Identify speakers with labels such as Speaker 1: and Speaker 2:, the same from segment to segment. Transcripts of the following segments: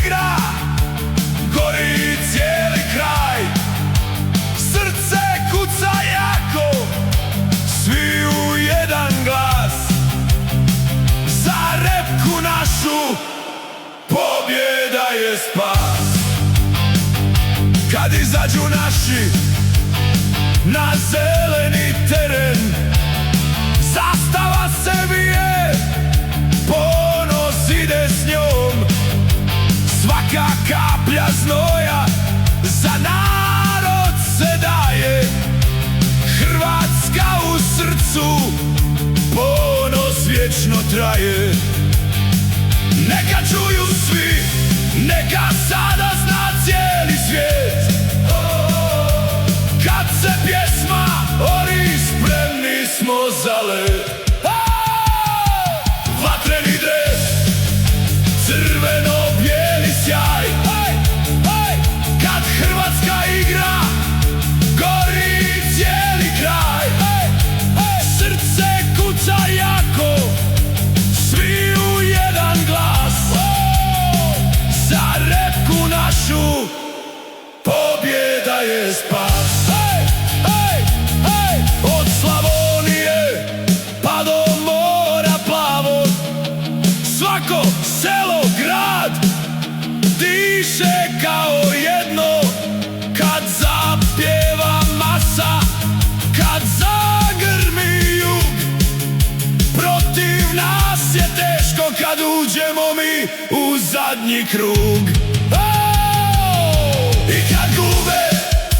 Speaker 1: igra, gori cijeli kraj. Srce kuca jako, svi u jedan glas. Za repku našu pobjeda je spas. Kad izađu naši na zeleni teren, zastava se vije, ponos ide s njom. Svaka kaplja znoja za narod se daje. Hrvatska u srcu, ponos vječno traje. Neka čuju svi, neka sada zna cijeli svijet. Kad se pjesma ori, spremni smo za let. Vatreni dres, crveno-bijeli sjaj. Kad Hrvatska igra, gori cijeli kraj. Srce kuca jako, svi u jedan glas. Za repku našu pobjeda je spas. Od Slavonije pa do mora plavog, svako selo, grad diše kao jedno. Kad zapjeva masa, kad zagrmi jug, protiv nas je teško kad uđemo mi u zadnji krug. I kad gube,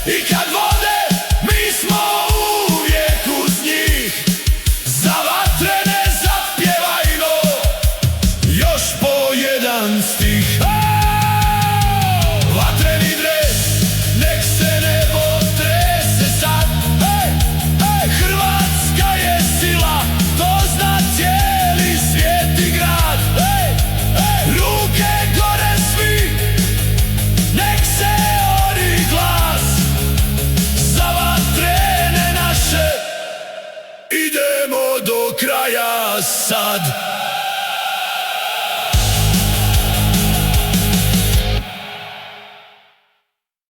Speaker 1: i kad vode, mi smo uvijek uz njih. Za vatrene zapjevajmo još po jedan stih. Vatreni dres, nek se nebo trese sad. Hrvatska je sila, to zna cijeli svijet i grad. Ruke gore svi, nek se ori glas. Za vatrene naše idemo do kraja sad.